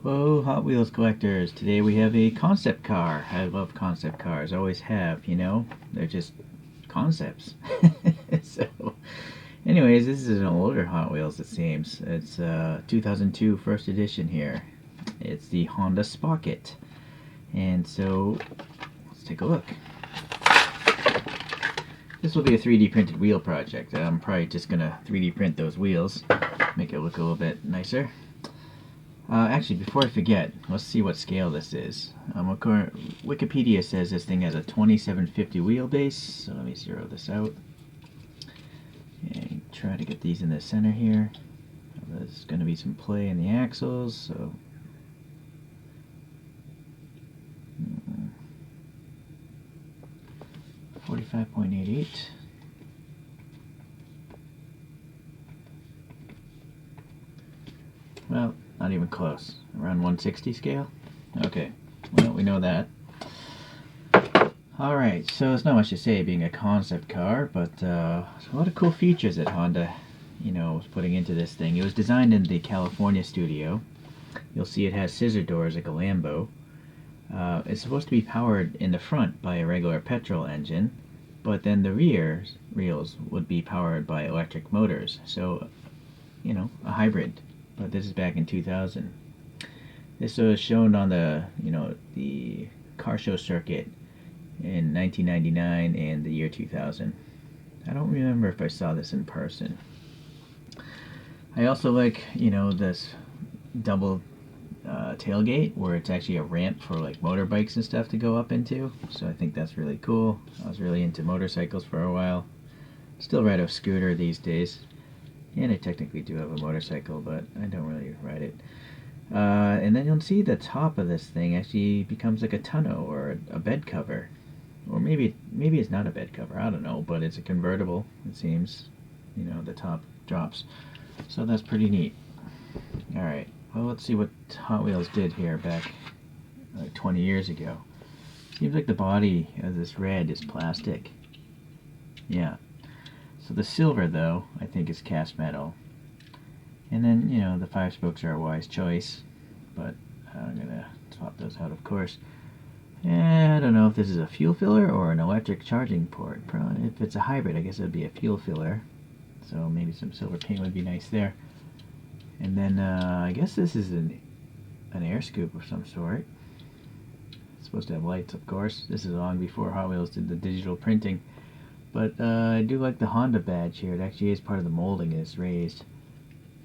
Hello, Hot Wheels collectors. Today we have a concept car. I love concept cars, always have, you know? They're just concepts. So, anyways, this is an older Hot Wheels, it seems. It's 2002 first edition here. It's the Honda Spocket. And so, let's take a look. This will be a 3D printed wheel project. I'm probably just going to 3D print those wheels, make it look a little bit nicer. Actually, before I forget, let's see what scale this is. Wikipedia says this thing has a 2750 wheelbase, so let me zero this out. And try to get these in the center here. There's going to be some play in the axles, so 45.88. Well, not even close. Around 160 scale? Okay, well, we know that. Alright, so there's not much to say being a concept car, but a lot of cool features that Honda, was putting into this thing. It was designed in the California studio. You'll see it has scissor doors like a Lambo. It's supposed to be powered in the front by a regular petrol engine, but then the rear wheels would be powered by electric motors. So, a hybrid. But this is back in 2000. This was shown on the car show circuit in 1999 and the year 2000. I don't remember if I saw this in person. I also like, this double tailgate where it's actually a ramp for like motorbikes and stuff to go up into. So I think that's really cool. I was really into motorcycles for a while. Still ride a scooter these days. And I technically do have a motorcycle, but I don't really ride it. And then you'll see the top of this thing actually becomes like a tonneau or a bed cover. Or maybe it's not a bed cover, I don't know, but it's a convertible, it seems. The top drops. So that's pretty neat. Alright, well, let's see what Hot Wheels did here back like 20 years ago. Seems like the body of this red is plastic. Yeah. So the silver, though, I think is cast metal. And then, the 5 spokes are a wise choice. But I'm going to swap those out, of course. And I don't know if this is a fuel filler or an electric charging port. Probably, if it's a hybrid, I guess it would be a fuel filler. So maybe some silver paint would be nice there. And then I guess this is an air scoop of some sort. It's supposed to have lights, of course. This is long before Hot Wheels did the digital printing. But I do like the Honda badge here. It actually is part of the molding. It's raised.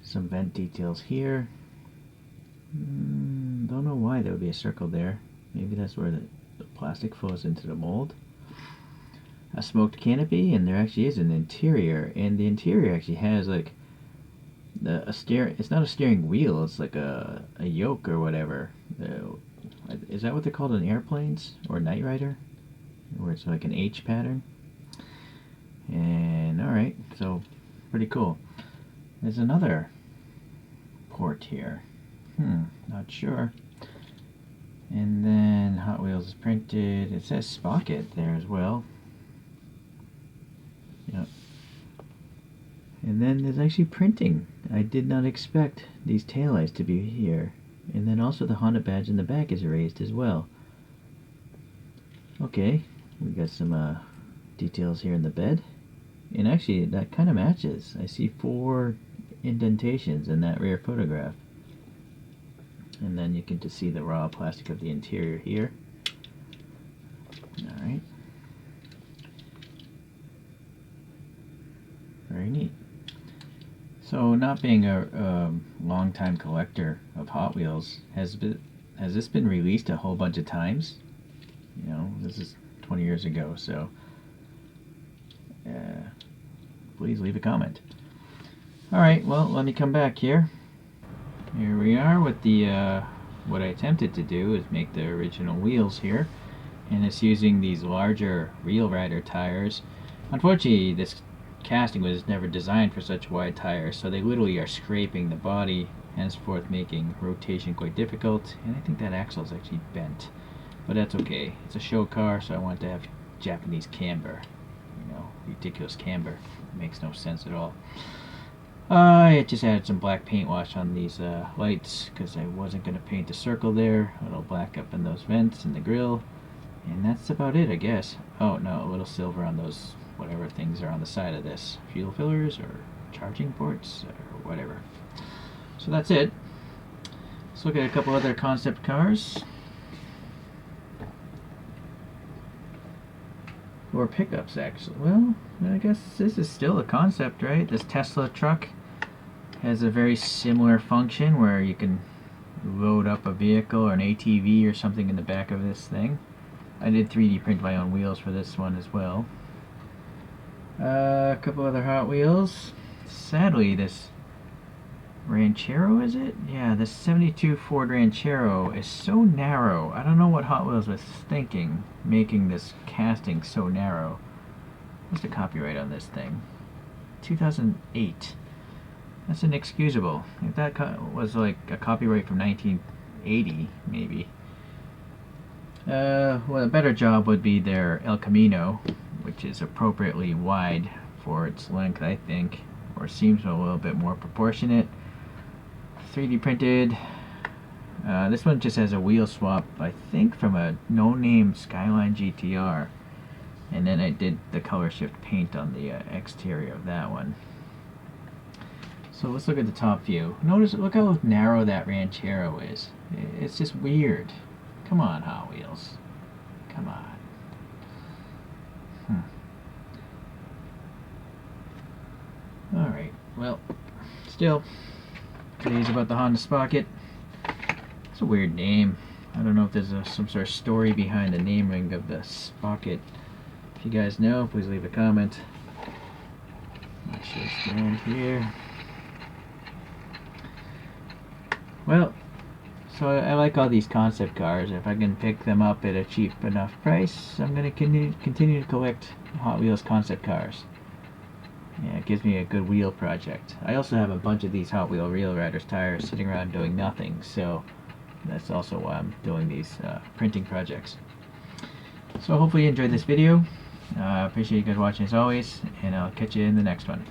Some vent details here. Don't know why there would be a circle there. Maybe that's where the plastic flows into the mold. A smoked canopy, and there actually is an interior. And the interior actually has like it's not a steering wheel. It's like a yoke or whatever. Is that what they're called in airplanes or Knight Rider? Where it's like an H pattern. And alright, so pretty cool. There's another port here. Not sure. And then Hot Wheels is printed. It says Spocket there as well. Yep. And then there's actually printing. I did not expect these taillights to be here. And then also the Honda badge in the back is erased as well. Okay, we got some details here in the bed. And actually, that kind of matches. I see 4 indentations in that rear photograph. And then you can just see the raw plastic of the interior here. Alright. Very neat. So, not being a long-time collector of Hot Wheels, has this been released a whole bunch of times? This is 20 years ago, so please leave a comment. Alright, well, let me come back here. Here we are with the what I attempted to do is make the original wheels here, and it's using these larger Real Rider tires. Unfortunately, this casting was never designed for such wide tires, so they literally are scraping the body, henceforth making rotation quite difficult. And I think that axle is actually bent, but that's okay. It's a show car, so I wanted to have Japanese camber. Ridiculous camber. It makes no sense at all. I just added some black paint wash on these lights because I wasn't going to paint the circle there. A little black up in those vents and the grill. And that's about it, I guess. Oh no, a little silver on those whatever things are on the side of this. Fuel fillers or charging ports or whatever. So that's it. Let's look at a couple other concept cars. Or pickups, actually. Well, I guess this is still a concept, right? This Tesla truck has a very similar function where you can load up a vehicle or an ATV or something in the back of this thing. I did 3D print my own wheels for this one as well. A couple other Hot Wheels. Sadly, this Ranchero, is it? Yeah, this 72 Ford Ranchero is so narrow. I don't know what Hot Wheels was thinking, making this casting so narrow. What's the copyright on this thing? 2008. That's inexcusable. If that was like a copyright from 1980, maybe. Well, a better job would be their El Camino, which is appropriately wide for its length, I think, or seems a little bit more proportionate. 3D printed. This one just has a wheel swap, I think, from a no-name Skyline GTR. And then I did the color shift paint on the exterior of that one. So let's look at the top view. Notice, look how narrow that Ranchero is. It's just weird. Come on, Hot Wheels. Come on. Alright, well, still, today's about the Honda Spocket. It's a weird name. I don't know if there's some sort of story behind the naming of the Spocket. If you guys know, please leave a comment. I should stand here. Well, so I like all these concept cars. If I can pick them up at a cheap enough price, I'm going to continue to collect Hot Wheels concept cars. Yeah, it gives me a good wheel project. I also have a bunch of these Hot Wheel Real Riders tires sitting around doing nothing, so that's also why I'm doing these printing projects. So hopefully you enjoyed this video. Appreciate you guys watching as always, and I'll catch you in the next one.